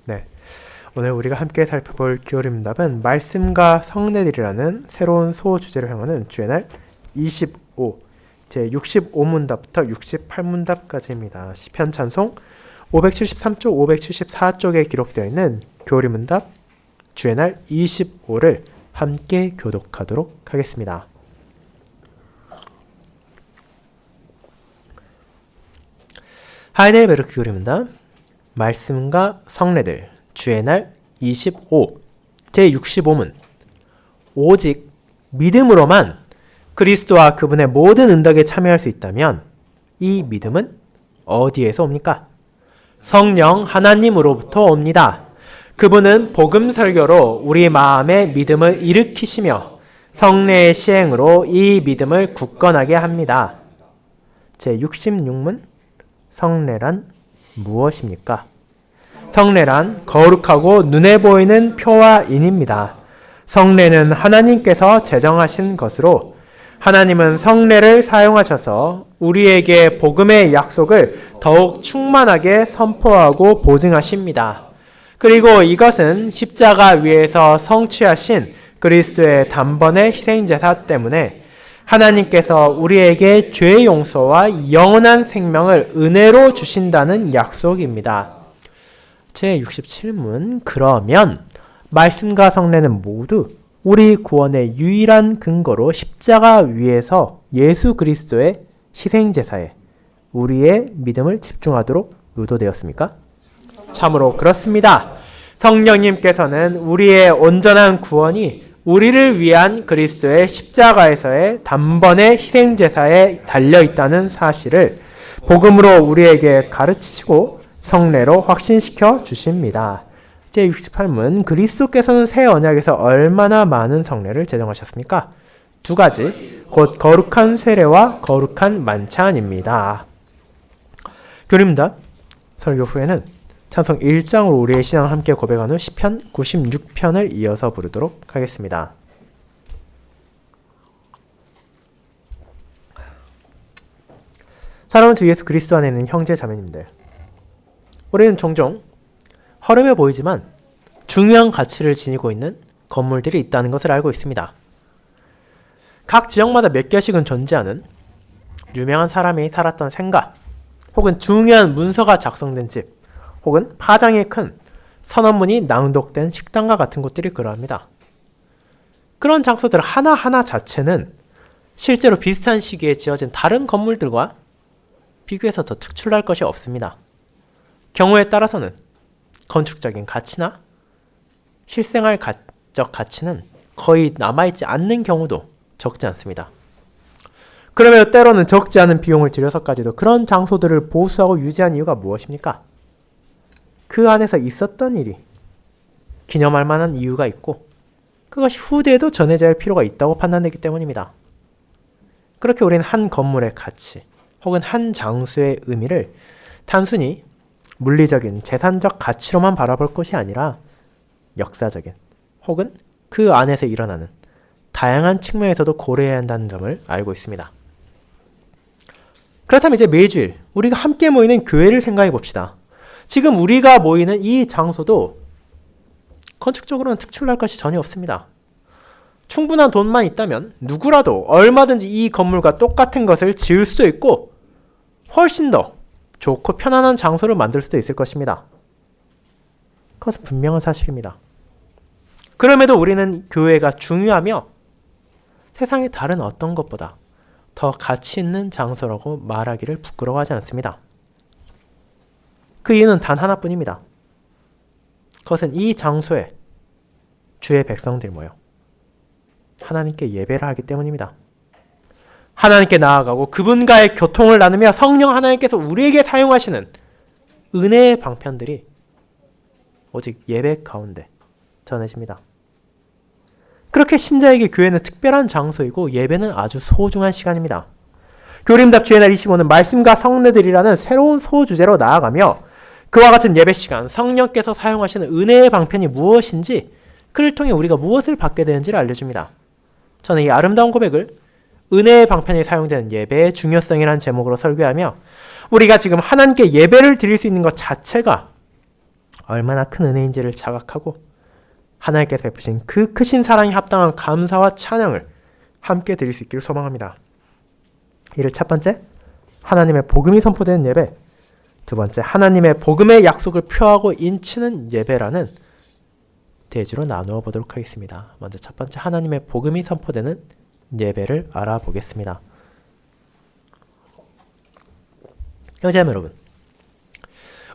네, 오늘 우리가 함께 살펴볼 기호림답은 말씀과 성례들이라는 새로운 소주제로 향하는 주의날 25, 제 65문답부터 68문답까지입니다. 시편 찬송 573쪽, 574쪽에 기록되어 있는 교리문답 주의날 25를 함께 교독하도록 하겠습니다. 하이델베르크 교리문답 말씀과 성례들 주의날 25 제65문 오직 믿음으로만 그리스도와 그분의 모든 은덕에 참여할 수 있다면 이 믿음은 어디에서 옵니까? 성령 하나님으로부터 옵니다. 그분은 복음 설교로 우리 마음의 믿음을 일으키시며 성례의 시행으로 이 믿음을 굳건하게 합니다. 제66문 성례란 무엇입니까? 성례란 거룩하고 눈에 보이는 표와 인입니다. 성례는 하나님께서 제정하신 것으로 하나님은 성례를 사용하셔서 우리에게 복음의 약속을 더욱 충만하게 선포하고 보증하십니다. 그리고 이것은 십자가 위에서 성취하신 그리스도의 단번의 희생제사 때문에 하나님께서 우리에게 죄의 용서와 영원한 생명을 은혜로 주신다는 약속입니다. 제67문 그러면 말씀과 성례는 모두 우리 구원의 유일한 근거로 십자가 위에서 예수 그리스도의 희생제사에 우리의 믿음을 집중하도록 의도되었습니까? 참으로 그렇습니다. 성령님께서는 우리의 온전한 구원이 우리를 위한 그리스도의 십자가에서의 단번의 희생제사에 달려있다는 사실을 복음으로 우리에게 가르치시고 성례로 확신시켜 주십니다. 제68문 그리스도께서는 새 언약에서 얼마나 많은 성례를 제정하셨습니까? 두 가지, 곧 거룩한 세례와 거룩한 만찬입니다. 교리문답 설교 후에는 찬송 1장으로 우리의 신앙을 함께 고백한 후 시편 96편을 이어서 부르도록 하겠습니다. 사랑하는 주 예수 그리스도 안에 있는 형제 자매님들, 우리는 종종 허름해 보이지만 중요한 가치를 지니고 있는 건물들이 있다는 것을 알고 있습니다. 각 지역마다 몇 개씩은 존재하는 유명한 사람이 살았던 생가, 혹은 중요한 문서가 작성된 집, 혹은 파장이 큰 선언문이 낭독된 식당과 같은 곳들이 그러합니다. 그런 장소들 하나하나 자체는 실제로 비슷한 시기에 지어진 다른 건물들과 비교해서 더 특출날 것이 없습니다. 경우에 따라서는 건축적인 가치나 실생활적 가치는 거의 남아있지 않는 경우도 적지 않습니다. 그러면 때로는 적지 않은 비용을 들여서까지도 그런 장소들을 보수하고 유지한 이유가 무엇입니까? 그 안에서 있었던 일이 기념할 만한 이유가 있고 그것이 후대에도 전해져야 할 필요가 있다고 판단되기 때문입니다. 그렇게 우리는 한 건물의 가치 혹은 한 장소의 의미를 단순히 물리적인 재산적 가치로만 바라볼 것이 아니라 역사적인 혹은 그 안에서 일어나는 다양한 측면에서도 고려해야 한다는 점을 알고 있습니다. 그렇다면 이제 매주일 우리가 함께 모이는 교회를 생각해 봅시다. 지금 우리가 모이는 이 장소도 건축적으로는 특출날 것이 전혀 없습니다. 충분한 돈만 있다면 누구라도 얼마든지 이 건물과 똑같은 것을 지을 수도 있고 훨씬 더 좋고 편안한 장소를 만들 수도 있을 것입니다. 그것은 분명한 사실입니다. 그럼에도 우리는 교회가 중요하며 세상의 다른 어떤 것보다 더 가치 있는 장소라고 말하기를 부끄러워하지 않습니다. 그 이유는 단 하나뿐입니다. 그것은 이 장소에 주의 백성들이 모여 하나님께 예배를 하기 때문입니다. 하나님께 나아가고 그분과의 교통을 나누며 성령 하나님께서 우리에게 사용하시는 은혜의 방편들이 오직 예배 가운데 전해집니다. 그렇게 신자에게 교회는 특별한 장소이고 예배는 아주 소중한 시간입니다. 교리문답 주의날 25는 말씀과 성례들이라는 새로운 소주제로 나아가며 그와 같은 예배 시간, 성령께서 사용하시는 은혜의 방편이 무엇인지 그를 통해 우리가 무엇을 받게 되는지를 알려줍니다. 저는 이 아름다운 고백을 은혜의 방편이 사용되는 예배의 중요성이라는 제목으로 설교하며 우리가 지금 하나님께 예배를 드릴 수 있는 것 자체가 얼마나 큰 은혜인지를 자각하고 하나님께서 베푸신 그 크신 사랑에 합당한 감사와 찬양을 함께 드릴 수 있기를 소망합니다. 이를 첫 번째, 하나님의 복음이 선포되는 예배, 두 번째, 하나님의 복음의 약속을 표하고 인치는 예배라는 대지로 나누어 보도록 하겠습니다. 먼저 첫 번째, 하나님의 복음이 선포되는 예배를 알아보겠습니다. 형제자매 여러분,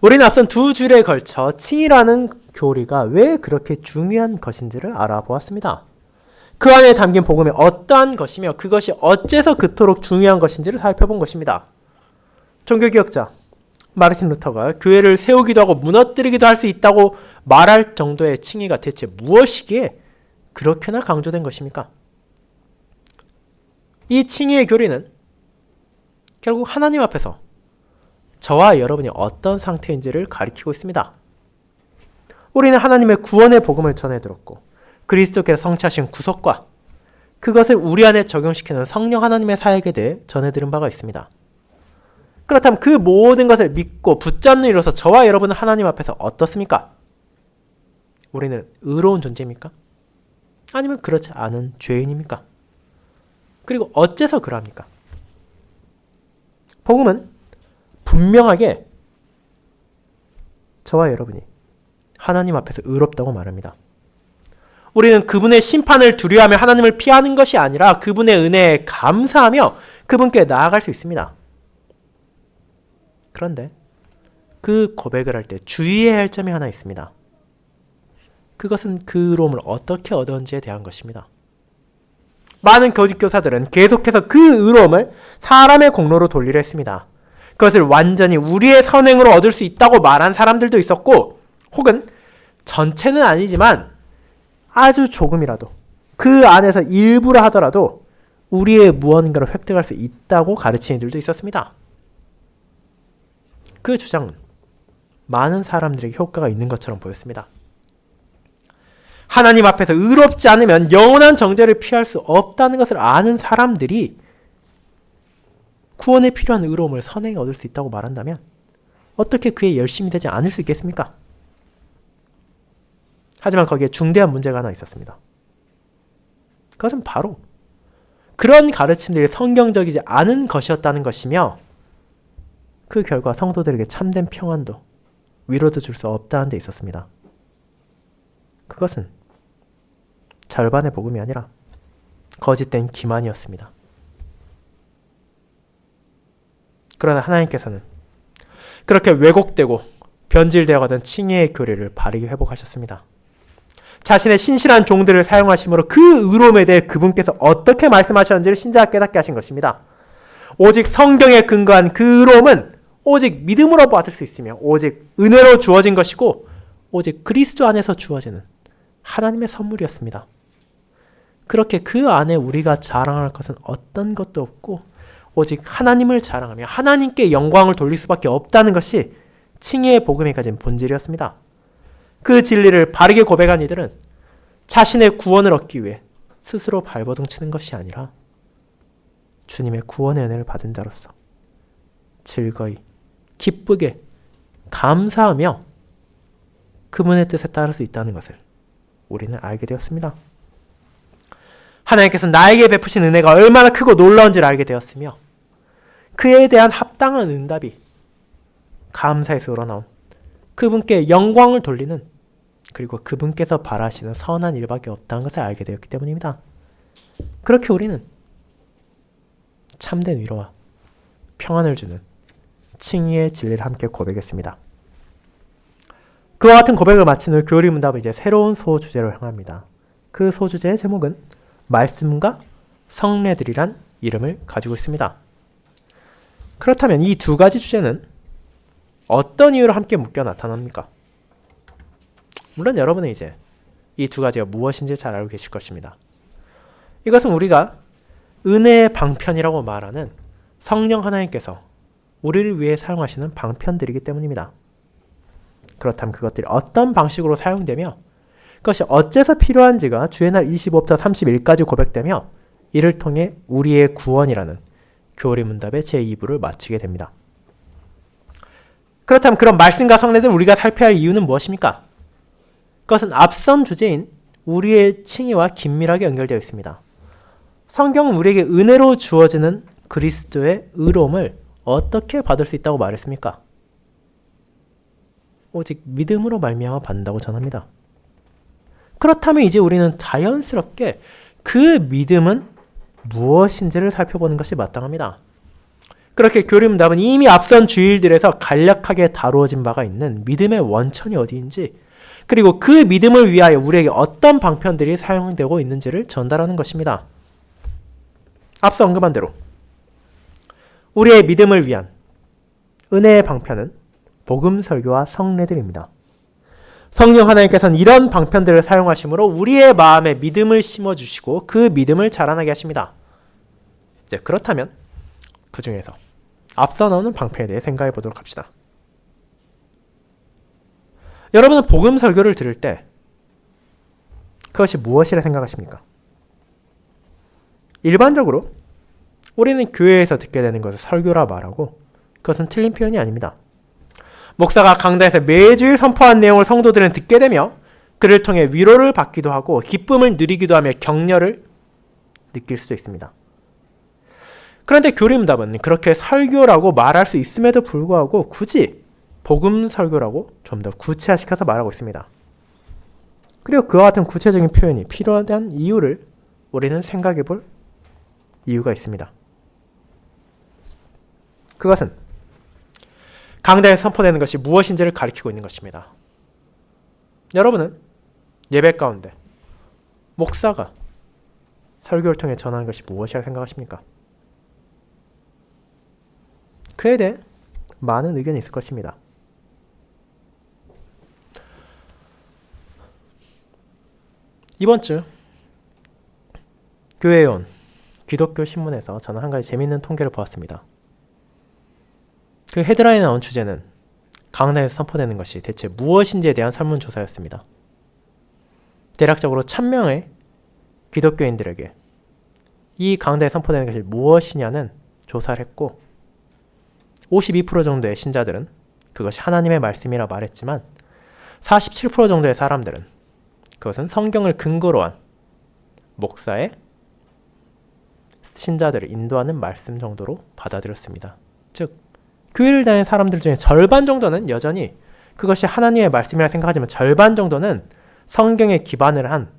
우리는 앞선 두 주일에 걸쳐 칭이라는 교리가 왜 그렇게 중요한 것인지를 알아보았습니다. 그 안에 담긴 복음이 어떠한 것이며 그것이 어째서 그토록 중요한 것인지를 살펴본 것입니다. 종교개혁자 마르틴 루터가 교회를 세우기도 하고 무너뜨리기도 할 수 있다고 말할 정도의 칭의가 대체 무엇이기에 그렇게나 강조된 것입니까? 이 칭의의 교리는 결국 하나님 앞에서 저와 여러분이 어떤 상태인지를 가리키고 있습니다. 우리는 하나님의 구원의 복음을 전해 들었고 그리스도께서 성취하신 구속과 그것을 우리 안에 적용시키는 성령 하나님의 사역에 대해 전해 들은 바가 있습니다. 그렇다면 그 모든 것을 믿고 붙잡는 이로써 저와 여러분은 하나님 앞에서 어떻습니까? 우리는 의로운 존재입니까? 아니면 그렇지 않은 죄인입니까? 그리고 어째서 그러합니까? 복음은 분명하게 저와 여러분이 하나님 앞에서 의롭다고 말합니다. 우리는 그분의 심판을 두려워하며 하나님을 피하는 것이 아니라 그분의 은혜에 감사하며 그분께 나아갈 수 있습니다. 그런데 그 고백을 할 때 주의해야 할 점이 하나 있습니다. 그것은 그 의로움을 어떻게 얻었는지에 대한 것입니다. 많은 교직교사들은 계속해서 그 의로움을 사람의 공로로 돌리려 했습니다. 그것을 완전히 우리의 선행으로 얻을 수 있다고 말한 사람들도 있었고, 혹은 전체는 아니지만 아주 조금이라도 그 안에서 일부라 하더라도 우리의 무언가를 획득할 수 있다고 가르치는 이들도 있었습니다. 그 주장은 많은 사람들에게 효과가 있는 것처럼 보였습니다. 하나님 앞에서 의롭지 않으면 영원한 정죄를 피할 수 없다는 것을 아는 사람들이 구원에 필요한 의로움을 선행에 얻을 수 있다고 말한다면 어떻게 그에 열심히 되지 않을 수 있겠습니까? 하지만 거기에 중대한 문제가 하나 있었습니다. 그것은 바로 그런 가르침들이 성경적이지 않은 것이었다는 것이며 그 결과 성도들에게 참된 평안도 위로도 줄 수 없다는 데 있었습니다. 그것은 절반의 복음이 아니라 거짓된 기만이었습니다. 그러나 하나님께서는 그렇게 왜곡되고 변질되어가던 칭의의 교리를 바르게 회복하셨습니다. 자신의 신실한 종들을 사용하심으로 그 의로움에 대해 그분께서 어떻게 말씀하셨는지를 신자가 깨닫게 하신 것입니다. 오직 성경에 근거한 그 의로움은 오직 믿음으로 받을 수 있으며 오직 은혜로 주어진 것이고 오직 그리스도 안에서 주어지는 하나님의 선물이었습니다. 그렇게 그 안에 우리가 자랑할 것은 어떤 것도 없고 오직 하나님을 자랑하며 하나님께 영광을 돌릴 수밖에 없다는 것이 칭의의 복음이 가진 본질이었습니다. 그 진리를 바르게 고백한 이들은 자신의 구원을 얻기 위해 스스로 발버둥 치는 것이 아니라 주님의 구원의 은혜를 받은 자로서 즐거이 기쁘게 감사하며 그분의 뜻에 따를 수 있다는 것을 우리는 알게 되었습니다. 하나님께서 나에게 베푸신 은혜가 얼마나 크고 놀라운지를 알게 되었으며 그에 대한 합당한 응답이 감사에서 우러나온 그분께 영광을 돌리는 그리고 그분께서 바라시는 선한 일밖에 없다는 것을 알게 되었기 때문입니다. 그렇게 우리는 참된 위로와 평안을 주는 칭의의 진리를 함께 고백했습니다. 그와 같은 고백을 마친 후 교리 문답은 이제 새로운 소주제로 향합니다. 그 소주제의 제목은 말씀과 성례들이란 이름을 가지고 있습니다. 그렇다면 이 두 가지 주제는 어떤 이유로 함께 묶여 나타납니까? 물론 여러분은 이제 이 두 가지가 무엇인지 잘 알고 계실 것입니다. 이것은 우리가 은혜의 방편이라고 말하는 성령 하나님께서 우리를 위해 사용하시는 방편들이기 때문입니다. 그렇다면 그것들이 어떤 방식으로 사용되며 그것이 어째서 필요한지가 주의 날 25부터 31까지 고백되며 이를 통해 우리의 구원이라는 교리 문답의 제2부를 마치게 됩니다. 그렇다면 그런 말씀과 성례를 우리가 살펴야 할 이유는 무엇입니까? 그것은 앞선 주제인 우리의 칭의와 긴밀하게 연결되어 있습니다. 성경은 우리에게 은혜로 주어지는 그리스도의 의로움을 어떻게 받을 수 있다고 말했습니까? 오직 믿음으로 말미암아 받는다고 전합니다. 그렇다면 이제 우리는 자연스럽게 그 믿음은 무엇인지를 살펴보는 것이 마땅합니다. 그렇게 교리문답은 이미 앞선 주일들에서 간략하게 다루어진 바가 있는 믿음의 원천이 어디인지, 그리고 그 믿음을 위하여 우리에게 어떤 방편들이 사용되고 있는지를 전달하는 것입니다. 앞서 언급한 대로 우리의 믿음을 위한 은혜의 방편은 복음 설교와 성례들입니다. 성령 하나님께서는 이런 방편들을 사용하심으로 우리의 마음에 믿음을 심어주시고 그 믿음을 자라나게 하십니다. 이제 그렇다면 그 중에서 앞서 나오는 방편에 대해 생각해 보도록 합시다. 여러분은 복음 설교를 들을 때 그것이 무엇이라 생각하십니까? 일반적으로 우리는 교회에서 듣게 되는 것을 설교라 말하고 그것은 틀린 표현이 아닙니다. 목사가 강단에서 매주일 선포한 내용을 성도들은 듣게 되며 그를 통해 위로를 받기도 하고 기쁨을 누리기도 하며 격려를 느낄 수도 있습니다. 그런데 교리문답은 그렇게 설교라고 말할 수 있음에도 불구하고 굳이 복음 설교라고 좀 더 구체화시켜서 말하고 있습니다. 그리고 그와 같은 구체적인 표현이 필요한 이유를 우리는 생각해 볼 이유가 있습니다. 그것은 강단에 선포되는 것이 무엇인지를 가리키고 있는 것입니다. 여러분은 예배 가운데 목사가 설교를 통해 전하는 것이 무엇이라고 생각하십니까? 그에 대해 많은 의견이 있을 것입니다. 이번 주 교회에 온 기독교 신문에서 저는 한 가지 재미있는 통계를 보았습니다. 그 헤드라인에 나온 주제는 강단에서 선포되는 것이 대체 무엇인지에 대한 설문조사였습니다. 대략적으로 1000명의 기독교인들에게 이 강단에 선포되는 것이 무엇이냐는 조사를 했고 52% 정도의 신자들은 그것이 하나님의 말씀이라 말했지만 47% 정도의 사람들은 그것은 성경을 근거로 한 목사의 신자들을 인도하는 말씀 정도로 받아들였습니다. 즉 교회를 다니는 사람들 중에 절반 정도는 여전히 그것이 하나님의 말씀이라 생각하지만 절반 정도는 성경에 기반을 한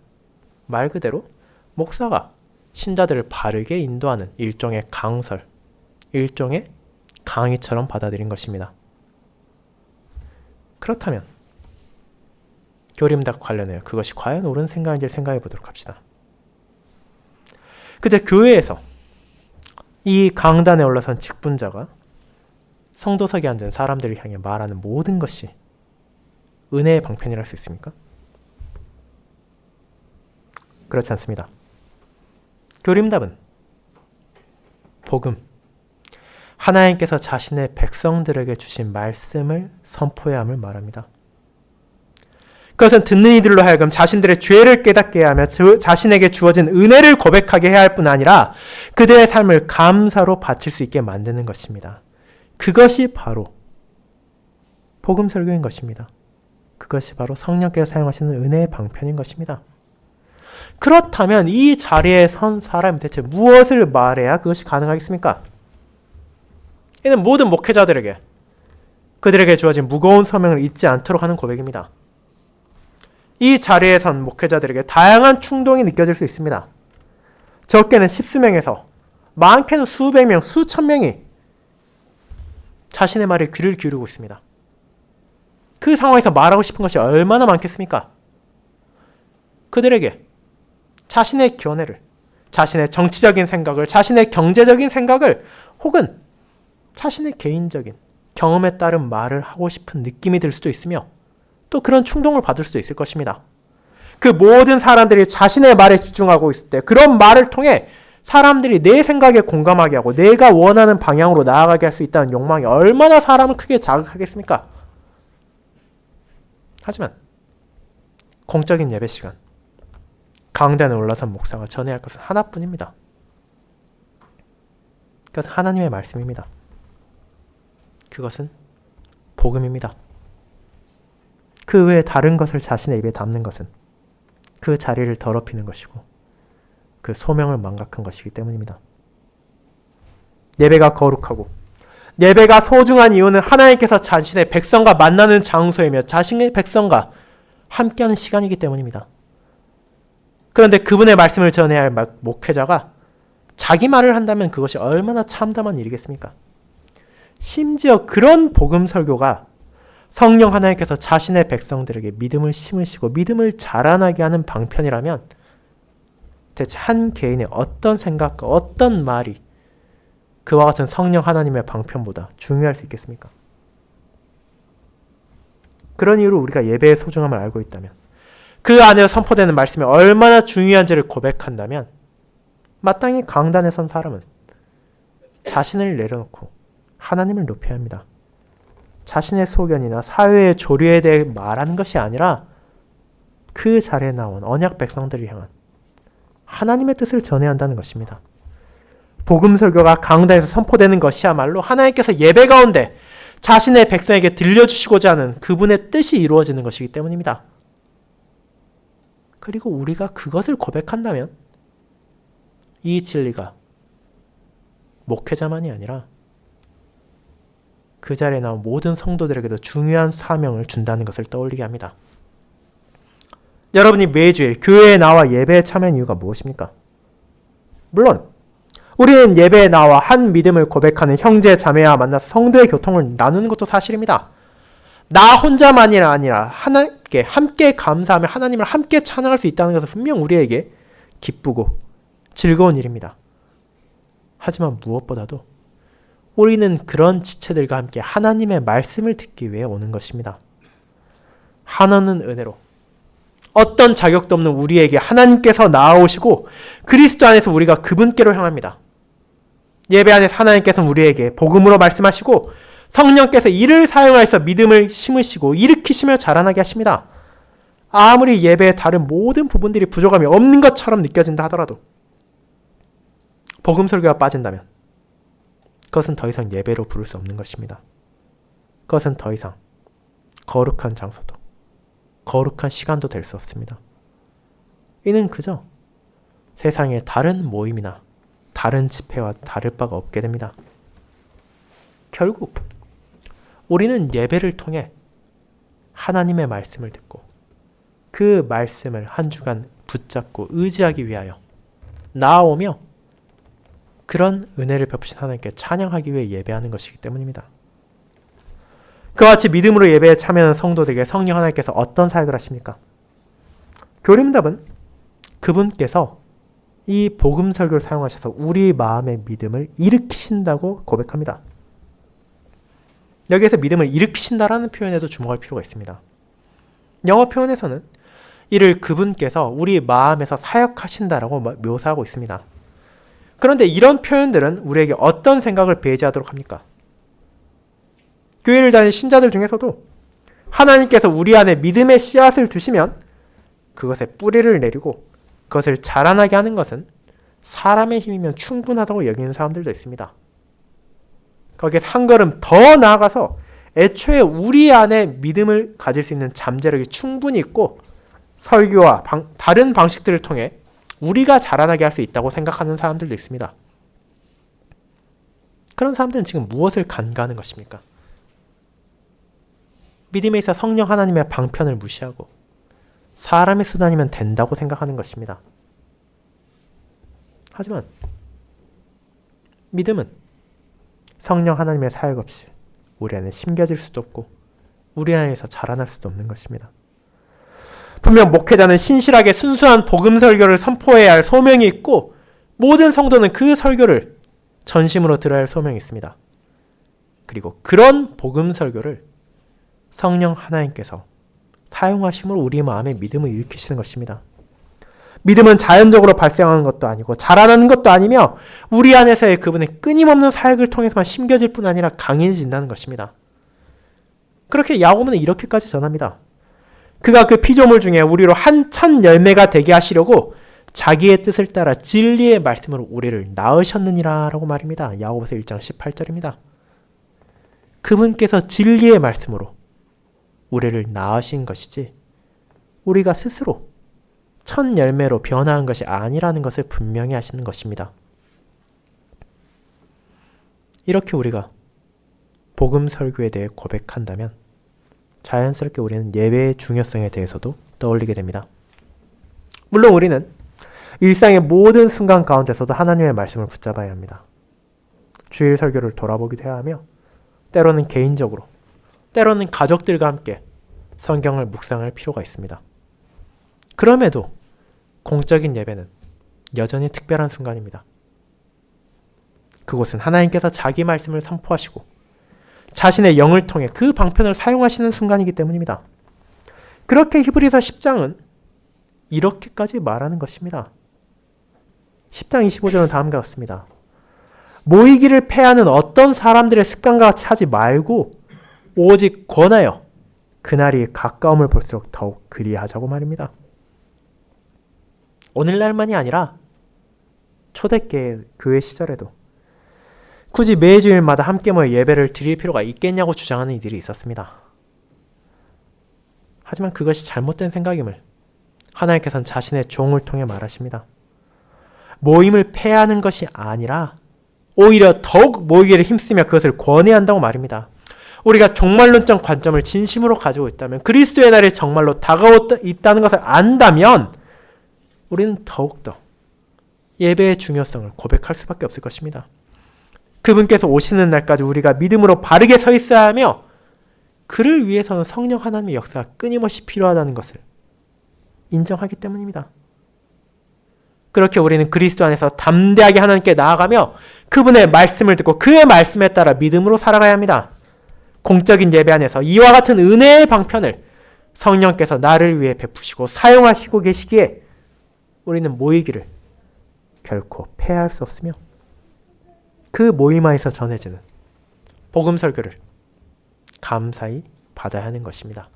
말 그대로 목사가 신자들을 바르게 인도하는 일종의 강설, 일종의 강의처럼 받아들인 것입니다. 그렇다면 교리문답 관련해서 그것이 과연 옳은 생각인지를 생각해 보도록 합시다. 그저 교회에서 이 강단에 올라선 직분자가 성도석에 앉은 사람들을 향해 말하는 모든 것이 은혜의 방편이라 할 수 있습니까? 그렇지 않습니다. 교리문답은 복음, 하나님께서 자신의 백성들에게 주신 말씀을 선포해야 함을 말합니다. 그것은 듣는 이들로 하여금 자신들의 죄를 깨닫게 하며 자신에게 주어진 은혜를 고백하게 해야 할 뿐 아니라 그들의 삶을 감사로 바칠 수 있게 만드는 것입니다. 그것이 바로 복음 설교인 것입니다. 그것이 바로 성령께서 사용하시는 은혜의 방편인 것입니다. 그렇다면 이 자리에 선 사람이 대체 무엇을 말해야 그것이 가능하겠습니까? 이는 모든 목회자들에게 그들에게 주어진 무거운 사명을 잊지 않도록 하는 고백입니다. 이 자리에 선 목회자들에게 다양한 충동이 느껴질 수 있습니다. 적게는 십수명에서 많게는 수백 명, 수천 명이 자신의 말에 귀를 기울이고 있습니다. 그 상황에서 말하고 싶은 것이 얼마나 많겠습니까? 그들에게 자신의 견해를, 자신의 정치적인 생각을, 자신의 경제적인 생각을 혹은 자신의 개인적인 경험에 따른 말을 하고 싶은 느낌이 들 수도 있으며 또 그런 충동을 받을 수도 있을 것입니다. 그 모든 사람들이 자신의 말에 집중하고 있을 때 그런 말을 통해 사람들이 내 생각에 공감하게 하고 내가 원하는 방향으로 나아가게 할 수 있다는 욕망이 얼마나 사람을 크게 자극하겠습니까? 하지만 공적인 예배 시간, 강단에 올라선 목사가 전해야 할 것은 하나뿐입니다. 그것은 하나님의 말씀입니다. 그것은 복음입니다. 그 외에 다른 것을 자신의 입에 담는 것은 그 자리를 더럽히는 것이고 그 소명을 망각한 것이기 때문입니다. 예배가 거룩하고 예배가 소중한 이유는 하나님께서 자신의 백성과 만나는 장소이며 자신의 백성과 함께하는 시간이기 때문입니다. 그런데 그분의 말씀을 전해야 할 목회자가 자기 말을 한다면 그것이 얼마나 참담한 일이겠습니까? 심지어 그런 복음 설교가 성령 하나님께서 자신의 백성들에게 믿음을 심으시고 믿음을 자라나게 하는 방편이라면 대체 한 개인의 어떤 생각과 어떤 말이 그와 같은 성령 하나님의 방편보다 중요할 수 있겠습니까? 그런 이유로 우리가 예배의 소중함을 알고 있다면, 그 안에서 선포되는 말씀이 얼마나 중요한지를 고백한다면 마땅히 강단에 선 사람은 자신을 내려놓고 하나님을 높여야 합니다. 자신의 소견이나 사회의 조류에 대해 말하는 것이 아니라 그 자리에 나온 언약 백성들을 향한 하나님의 뜻을 전해야 한다는 것입니다. 복음 설교가 강단에서 선포되는 것이야말로 하나님께서 예배 가운데 자신의 백성에게 들려주시고자 하는 그분의 뜻이 이루어지는 것이기 때문입니다. 그리고 우리가 그것을 고백한다면 이 진리가 목회자만이 아니라 그 자리에 나온 모든 성도들에게도 중요한 사명을 준다는 것을 떠올리게 합니다. 여러분이 매주일 교회에 나와 예배에 참여한 이유가 무엇입니까? 물론 우리는 예배에 나와 한 믿음을 고백하는 형제 자매와 만나서 성도의 교통을 나누는 것도 사실입니다. 나 혼자만이 아니라 하나님께 함께 감사하며 하나님을 함께 찬양할 수 있다는 것은 분명 우리에게 기쁘고 즐거운 일입니다. 하지만 무엇보다도 우리는 그런 지체들과 함께 하나님의 말씀을 듣기 위해 오는 것입니다. 하나는 은혜로 어떤 자격도 없는 우리에게 하나님께서 나아오시고 그리스도 안에서 우리가 그분께로 향합니다. 예배 안에서 하나님께서는 우리에게 복음으로 말씀하시고 성령께서 이를 사용하여서 믿음을 심으시고 일으키시며 자라나게 하십니다. 아무리 예배의 다른 모든 부분들이 부족함이 없는 것처럼 느껴진다 하더라도 복음 설교가 빠진다면 그것은 더 이상 예배로 부를 수 없는 것입니다. 그것은 더 이상 거룩한 장소도 거룩한 시간도 될 수 없습니다. 이는 그저 세상의 다른 모임이나 다른 집회와 다를 바가 없게 됩니다. 결국 우리는 예배를 통해 하나님의 말씀을 듣고 그 말씀을 한 주간 붙잡고 의지하기 위하여 나아오며 그런 은혜를 베푸신 하나님께 찬양하기 위해 예배하는 것이기 때문입니다. 그와 같이 믿음으로 예배에 참여하는 성도들에게 성령 하나님께서 어떤 사역을 하십니까? 교림답은 그분께서 이 복음 설교를 사용하셔서 우리 마음의 믿음을 일으키신다고 고백합니다. 여기에서 믿음을 일으키신다라는 표현에도 주목할 필요가 있습니다. 영어 표현에서는 이를 그분께서 우리 마음에서 사역하신다라고 묘사하고 있습니다. 그런데 이런 표현들은 우리에게 어떤 생각을 배제하도록 합니까? 교회를 다니는 신자들 중에서도 하나님께서 우리 안에 믿음의 씨앗을 두시면 그것에 뿌리를 내리고 그것을 자라나게 하는 것은 사람의 힘이면 충분하다고 여기는 사람들도 있습니다. 거기에서 한 걸음 더 나아가서 애초에 우리 안에 믿음을 가질 수 있는 잠재력이 충분히 있고 설교와 다른 방식들을 통해 우리가 자라나게 할 수 있다고 생각하는 사람들도 있습니다. 그런 사람들은 지금 무엇을 간과하는 것입니까? 믿음에 있어 성령 하나님의 방편을 무시하고 사람의 수단이면 된다고 생각하는 것입니다. 하지만 믿음은 성령 하나님의 사역 없이 우리 안에 심겨질 수도 없고 우리 안에서 자라날 수도 없는 것입니다. 분명 목회자는 신실하게 순수한 복음 설교를 선포해야 할 소명이 있고 모든 성도는 그 설교를 전심으로 들어야 할 소명이 있습니다. 그리고 그런 복음 설교를 성령 하나님께서 사용하심으로 우리 마음의 믿음을 일으키시는 것입니다. 믿음은 자연적으로 발생하는 것도 아니고 자라나는 것도 아니며 우리 안에서의 그분의 끊임없는 사역을 통해서만 심겨질 뿐 아니라 강해진다는 것입니다. 그렇게 야고보는 이렇게까지 전합니다. 그가 그 피조물 중에 우리로 한찬 열매가 되게 하시려고 자기의 뜻을 따라 진리의 말씀으로 우리를 낳으셨느니라 라고 말입니다. 야고보서 1장 18절입니다. 그분께서 진리의 말씀으로 우리를 낳으신 것이지 우리가 스스로 첫 열매로 변화한 것이 아니라는 것을 분명히 하시는 것입니다. 이렇게 우리가 복음 설교에 대해 고백한다면 자연스럽게 우리는 예배의 중요성에 대해서도 떠올리게 됩니다. 물론 우리는 일상의 모든 순간 가운데서도 하나님의 말씀을 붙잡아야 합니다. 주일 설교를 돌아보기도 해야 하며 때로는 개인적으로, 때로는 가족들과 함께 성경을 묵상할 필요가 있습니다. 그럼에도 공적인 예배는 여전히 특별한 순간입니다. 그곳은 하나님께서 자기 말씀을 선포하시고 자신의 영을 통해 그 방편을 사용하시는 순간이기 때문입니다. 그렇게 히브리서 10장은 이렇게까지 말하는 것입니다. 10장 25절은 다음과 같습니다. 모이기를 패하는 어떤 사람들의 습관과 같이 하지 말고 오직 권하여 그날이 가까움을 볼수록 더욱 그리하자고 말입니다. 오늘날만이 아니라 초대교회 시절에도 굳이 매주일마다 함께 모여 예배를 드릴 필요가 있겠냐고 주장하는 이들이 있었습니다. 하지만 그것이 잘못된 생각임을 하나님께서는 자신의 종을 통해 말하십니다. 모임을 폐하는 것이 아니라 오히려 더욱 모이기를 힘쓰며 그것을 권해야 한다고 말입니다. 우리가 종말론적 관점을 진심으로 가지고 있다면, 그리스도의 날이 정말로 다가오고 있다는 것을 안다면 우리는 더욱더 예배의 중요성을 고백할 수밖에 없을 것입니다. 그분께서 오시는 날까지 우리가 믿음으로 바르게 서 있어야 하며 그를 위해서는 성령 하나님의 역사가 끊임없이 필요하다는 것을 인정하기 때문입니다. 그렇게 우리는 그리스도 안에서 담대하게 하나님께 나아가며 그분의 말씀을 듣고 그의 말씀에 따라 믿음으로 살아가야 합니다. 공적인 예배 안에서 이와 같은 은혜의 방편을 성령께서 나를 위해 베푸시고 사용하시고 계시기에 우리는 모이기를 결코 폐할 수 없으며 그 모임 안에서 전해지는 복음 설교를 감사히 받아야 하는 것입니다.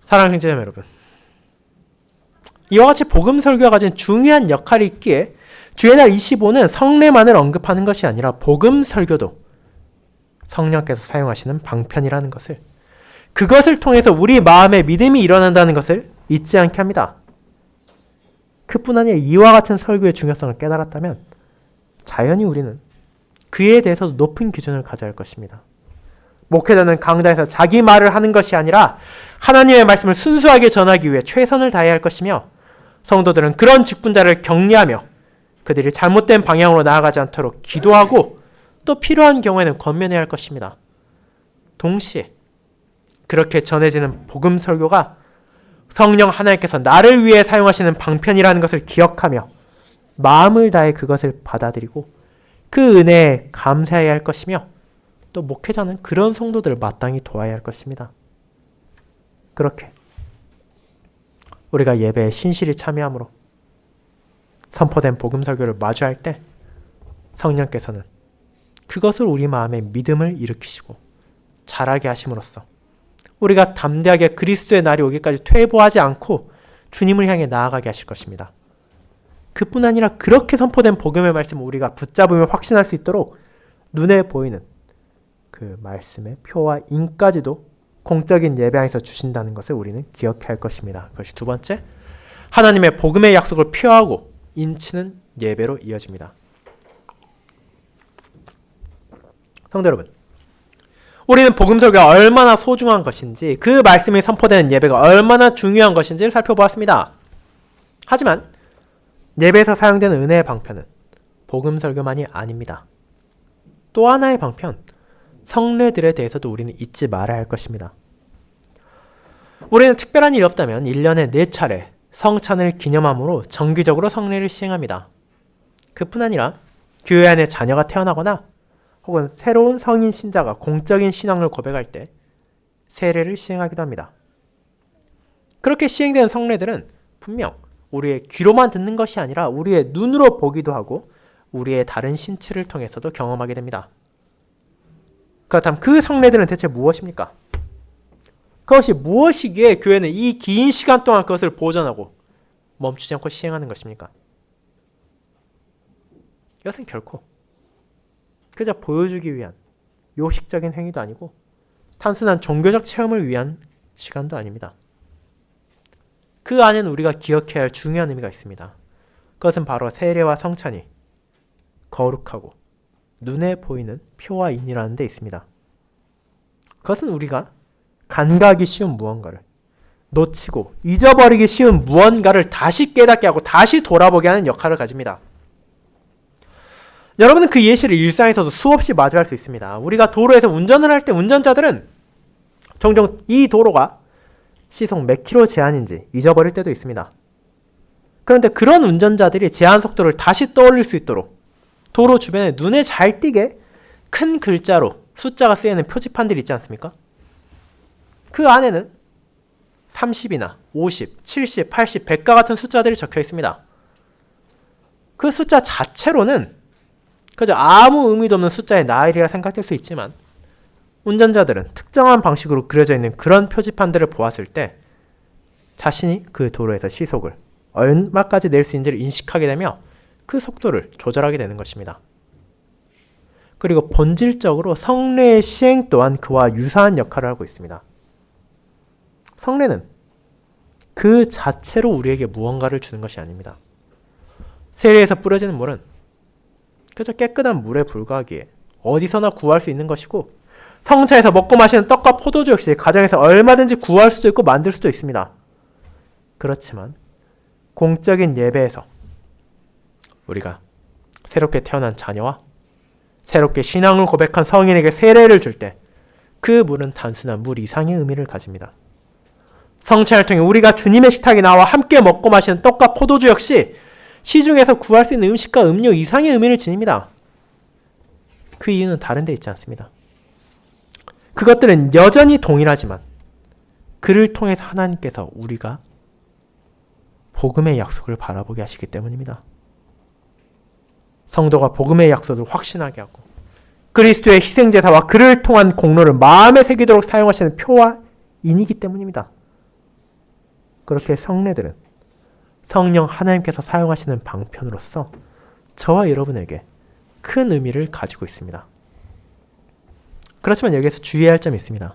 사랑하는 형제자매 여러분, 이와 같이 복음 설교가 가진 중요한 역할이 있기에 주의 날 25는 성례만을 언급하는 것이 아니라 복음 설교도 성령께서 사용하시는 방편이라는 것을, 그것을 통해서 우리 마음에 믿음이 일어난다는 것을 잊지 않게 합니다. 그뿐 아니라 이와 같은 설교의 중요성을 깨달았다면 자연히 우리는 그에 대해서도 높은 기준을 가져야 할 것입니다. 목회자는 강단에서 자기 말을 하는 것이 아니라 하나님의 말씀을 순수하게 전하기 위해 최선을 다해야 할 것이며, 성도들은 그런 직분자를 격려하며 그들이 잘못된 방향으로 나아가지 않도록 기도하고 또 필요한 경우에는 권면해야 할 것입니다. 동시에 그렇게 전해지는 복음 설교가 성령 하나님께서 나를 위해 사용하시는 방편이라는 것을 기억하며 마음을 다해 그것을 받아들이고 그 은혜에 감사해야 할 것이며, 또 목회자는 그런 성도들을 마땅히 도와야 할 것입니다. 그렇게 우리가 예배에 신실히 참여함으로 선포된 복음 설교를 마주할 때 성령께서는 그것을 우리 마음에 믿음을 일으키시고 자라게 하심으로써 우리가 담대하게 그리스도의 날이 오기까지 퇴보하지 않고 주님을 향해 나아가게 하실 것입니다. 그뿐 아니라 그렇게 선포된 복음의 말씀을 우리가 붙잡으며 확신할 수 있도록 눈에 보이는 그 말씀의 표와 인까지도 공적인 예배 안에서 주신다는 것을 우리는 기억해야 할 것입니다. 그것이 두 번째, 하나님의 복음의 약속을 표하고 인치는 예배로 이어집니다. 성도 여러분, 우리는 복음 설교가 얼마나 소중한 것인지, 그 말씀이 선포되는 예배가 얼마나 중요한 것인지를 살펴보았습니다. 하지만 예배에서 사용되는 은혜의 방편은 복음 설교만이 아닙니다. 또 하나의 방편, 성례들에 대해서도 우리는 잊지 말아야 할 것입니다. 우리는 특별한 일이 없다면 1년에 4차례 성찬을 기념함으로 정기적으로 성례를 시행합니다. 그뿐 아니라 교회 안에 자녀가 태어나거나 혹은 새로운 성인 신자가 공적인 신앙을 고백할 때 세례를 시행하기도 합니다. 그렇게 시행되는 성례들은 분명 우리의 귀로만 듣는 것이 아니라 우리의 눈으로 보기도 하고 우리의 다른 신체를 통해서도 경험하게 됩니다. 그렇다면 그 성례들은 대체 무엇입니까? 그것이 무엇이기에 교회는 이 긴 시간 동안 그것을 보존하고 멈추지 않고 시행하는 것입니까? 이것은 결코 그저 보여주기 위한 요식적인 행위도 아니고 단순한 종교적 체험을 위한 시간도 아닙니다. 그 안에는 우리가 기억해야 할 중요한 의미가 있습니다. 그것은 바로 세례와 성찬이 거룩하고 눈에 보이는 표와 인이라는 데 있습니다. 그것은 우리가 간과하기 쉬운 무언가를 놓치고 잊어버리기 쉬운 무언가를 다시 깨닫게 하고 다시 돌아보게 하는 역할을 가집니다. 여러분은 그 예시를 일상에서도 수없이 마주할 수 있습니다. 우리가 도로에서 운전을 할 때 운전자들은 종종 이 도로가 시속 몇 킬로 제한인지 잊어버릴 때도 있습니다. 그런데 그런 운전자들이 제한 속도를 다시 떠올릴 수 있도록 도로 주변에 눈에 잘 띄게 큰 글자로 숫자가 쓰여있는 표지판들이 있지 않습니까? 그 안에는 30이나 50, 70, 80, 100과 같은 숫자들이 적혀 있습니다. 그 숫자 자체로는 그저 아무 의미도 없는 숫자의 나열이라 생각될 수 있지만 운전자들은 특정한 방식으로 그려져 있는 그런 표지판들을 보았을 때 자신이 그 도로에서 시속을 얼마까지 낼 수 있는지를 인식하게 되며 그 속도를 조절하게 되는 것입니다. 그리고 본질적으로 성례의 시행 또한 그와 유사한 역할을 하고 있습니다. 성례는 그 자체로 우리에게 무언가를 주는 것이 아닙니다. 세례에서 뿌려지는 물은 그저 깨끗한 물에 불과하기에 어디서나 구할 수 있는 것이고 성차에서 먹고 마시는 떡과 포도주 역시 가정에서 얼마든지 구할 수도 있고 만들 수도 있습니다. 그렇지만 공적인 예배에서 우리가 새롭게 태어난 자녀와 새롭게 신앙을 고백한 성인에게 세례를 줄 때 그 물은 단순한 물 이상의 의미를 가집니다. 성찬을 통해 우리가 주님의 식탁에 나와 함께 먹고 마시는 떡과 포도주 역시 시중에서 구할 수 있는 음식과 음료 이상의 의미를 지닙니다. 그 이유는 다른 데 있지 않습니다. 그것들은 여전히 동일하지만 그를 통해서 하나님께서 우리가 복음의 약속을 바라보게 하시기 때문입니다. 성도가 복음의 약속을 확신하게 하고 그리스도의 희생제사와 그를 통한 공로를 마음에 새기도록 사용하시는 표와 인이기 때문입니다. 그렇게 성례들은 성령 하나님께서 사용하시는 방편으로서 저와 여러분에게 큰 의미를 가지고 있습니다. 그렇지만 여기에서 주의해야 할 점이 있습니다.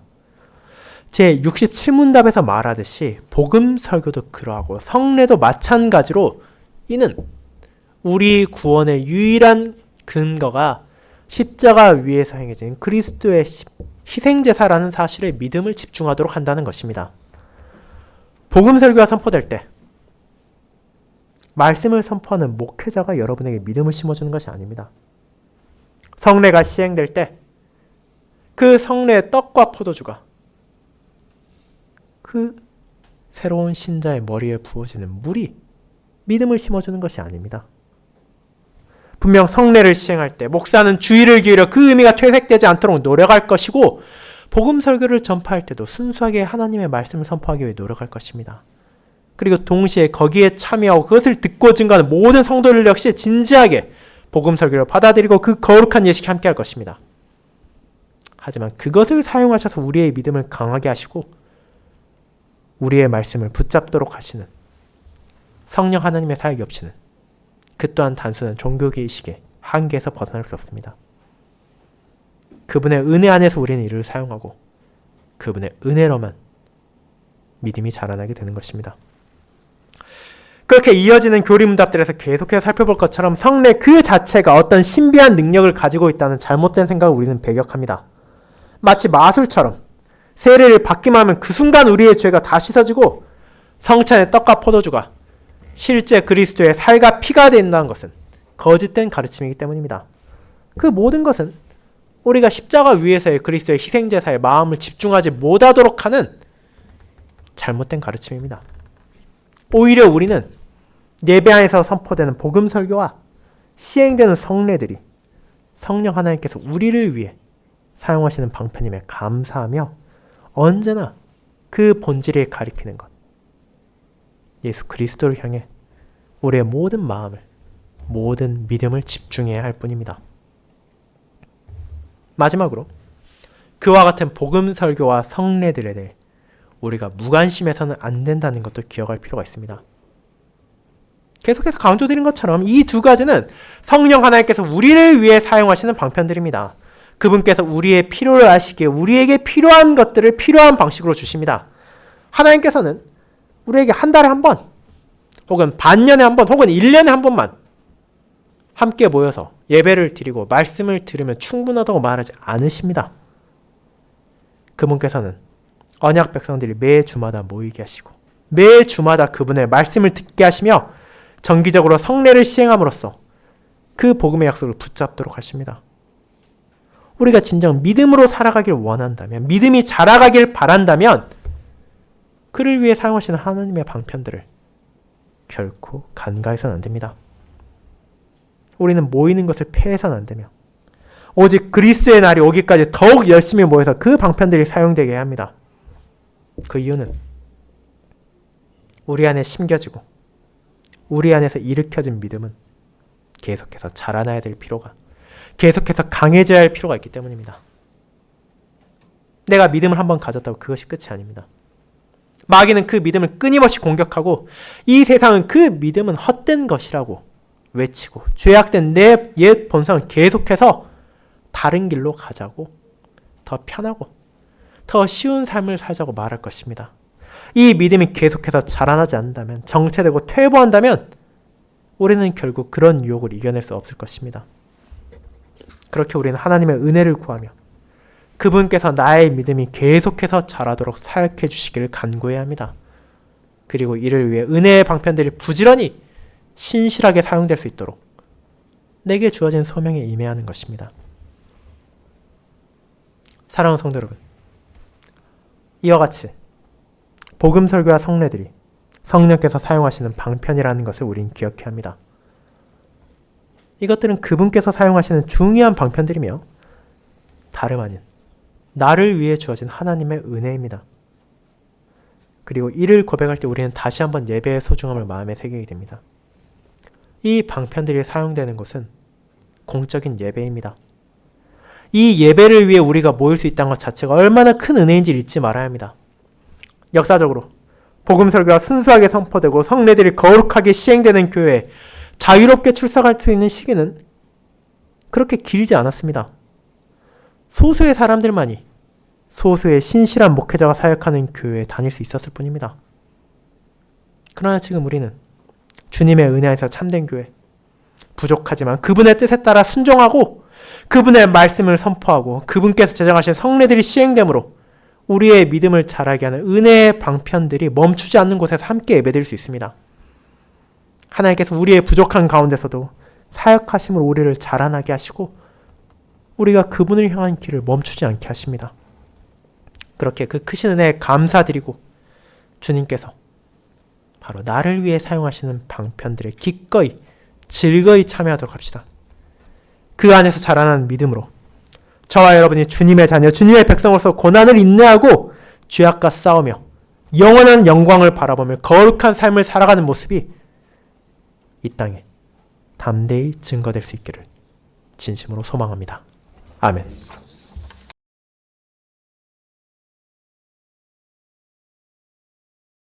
제 67문답에서 말하듯이 복음 설교도 그러하고 성례도 마찬가지로 이는 우리 구원의 유일한 근거가 십자가 위에서 행해진 그리스도의 희생제사라는 사실에 믿음을 집중하도록 한다는 것입니다. 복음 설교가 선포될 때 말씀을 선포하는 목회자가 여러분에게 믿음을 심어주는 것이 아닙니다. 성례가 시행될 때 그 성례의 떡과 포도주가 그 새로운 신자의 머리에 부어지는 물이 믿음을 심어주는 것이 아닙니다. 분명 성례를 시행할 때 목사는 주의를 기울여 그 의미가 퇴색되지 않도록 노력할 것이고 복음 설교를 전파할 때도 순수하게 하나님의 말씀을 선포하기 위해 노력할 것입니다. 그리고 동시에 거기에 참여하고 그것을 듣고 증거하는 모든 성도들 역시 진지하게 복음 설교를 받아들이고 그 거룩한 예식에 함께 할 것입니다. 하지만 그것을 사용하셔서 우리의 믿음을 강하게 하시고 우리의 말씀을 붙잡도록 하시는 성령 하나님의 사역이 없이는 그 또한 단순한 종교계의식의 한계에서 벗어날 수 없습니다. 그분의 은혜 안에서 우리는 이를 사용하고 그분의 은혜로만 믿음이 자라나게 되는 것입니다. 그렇게 이어지는 교리문답들에서 계속해서 살펴볼 것처럼 성례 그 자체가 어떤 신비한 능력을 가지고 있다는 잘못된 생각을 우리는 배격합니다. 마치 마술처럼 세례를 받기만 하면 그 순간 우리의 죄가 다 씻어지고 성찬의 떡과 포도주가 실제 그리스도의 살과 피가 된다는 것은 거짓된 가르침이기 때문입니다. 그 모든 것은 우리가 십자가 위에서의 그리스도의 희생제사에 마음을 집중하지 못하도록 하는 잘못된 가르침입니다. 오히려 우리는 예배 안에서 선포되는 복음 설교와 시행되는 성례들이 성령 하나님께서 우리를 위해 사용하시는 방편임에 감사하며 언제나 그 본질을 가리키는 것, 예수 그리스도를 향해 우리의 모든 마음을, 모든 믿음을 집중해야 할 뿐입니다. 마지막으로 그와 같은 복음 설교와 성례들에 대해 우리가 무관심해서는 안 된다는 것도 기억할 필요가 있습니다. 계속해서 강조드린 것처럼 이 두 가지는 성령 하나님께서 우리를 위해 사용하시는 방편들입니다. 그분께서 우리의 필요를 아시기에 우리에게 필요한 것들을 필요한 방식으로 주십니다. 하나님께서는 우리에게 한 달에 한 번, 혹은 반년에 한 번, 혹은 1년에 한 번만 함께 모여서 예배를 드리고 말씀을 들으면 충분하다고 말하지 않으십니다. 그분께서는 언약 백성들이 매 주마다 모이게 하시고 매 주마다 그분의 말씀을 듣게 하시며 정기적으로 성례를 시행함으로써 그 복음의 약속을 붙잡도록 하십니다. 우리가 진정 믿음으로 살아가길 원한다면, 믿음이 자라가길 바란다면 그를 위해 사용하시는 하나님의 방편들을 결코 간과해서는 안 됩니다. 우리는 모이는 것을 폐해서는 안 되며 오직 그리스도의 날이 오기까지 더욱 열심히 모여서 그 방편들이 사용되게 해야 합니다. 그 이유는 우리 안에 심겨지고 우리 안에서 일으켜진 믿음은 계속해서 자라나야 될 필요가, 계속해서 강해져야 할 필요가 있기 때문입니다. 내가 믿음을 한번 가졌다고 그것이 끝이 아닙니다. 마귀는 그 믿음을 끊임없이 공격하고 이 세상은 그 믿음은 헛된 것이라고 외치고 죄악된 내 옛 본성을 계속해서 다른 길로 가자고, 더 편하고 더 쉬운 삶을 살자고 말할 것입니다. 이 믿음이 계속해서 자라나지 않는다면, 정체되고 퇴보한다면 우리는 결국 그런 유혹을 이겨낼 수 없을 것입니다. 그렇게 우리는 하나님의 은혜를 구하며 그분께서 나의 믿음이 계속해서 자라도록 사역해 주시기를 간구해야 합니다. 그리고 이를 위해 은혜의 방편들이 부지런히 신실하게 사용될 수 있도록 내게 주어진 소명에 임해하는 것입니다. 사랑하는 성도 여러분, 이와 같이 복음 설교와 성례들이 성령께서 사용하시는 방편이라는 것을 우린 기억해야 합니다. 이것들은 그분께서 사용하시는 중요한 방편들이며 다름 아닌 나를 위해 주어진 하나님의 은혜입니다. 그리고 이를 고백할 때 우리는 다시 한번 예배의 소중함을 마음에 새기게 됩니다. 이 방편들이 사용되는 곳은 공적인 예배입니다. 이 예배를 위해 우리가 모일 수 있다는 것 자체가 얼마나 큰 은혜인지를 잊지 말아야 합니다. 역사적으로 복음 설교가 순수하게 선포되고 성례들이 거룩하게 시행되는 교회에 자유롭게 출석할 수 있는 시기는 그렇게 길지 않았습니다. 소수의 사람들만이 소수의 신실한 목회자가 사역하는 교회에 다닐 수 있었을 뿐입니다. 그러나 지금 우리는 주님의 은혜 안에서 참된 교회, 부족하지만 그분의 뜻에 따라 순종하고 그분의 말씀을 선포하고 그분께서 제정하신 성례들이 시행됨으로 우리의 믿음을 자라게 하는 은혜의 방편들이 멈추지 않는 곳에서 함께 예배드릴 수 있습니다. 하나님께서 우리의 부족한 가운데서도 사역하심으로 우리를 자라나게 하시고 우리가 그분을 향한 길을 멈추지 않게 하십니다. 그렇게 그 크신 은혜에 감사드리고 주님께서 바로 나를 위해 사용하시는 방편들에 기꺼이 즐거이 참여하도록 합시다. 그 안에서 자라나는 믿음으로 저와 여러분이 주님의 자녀, 주님의 백성으로서 고난을 인내하고 죄악과 싸우며 영원한 영광을 바라보며 거룩한 삶을 살아가는 모습이 이 땅에 담대히 증거될 수 있기를 진심으로 소망합니다. 아멘.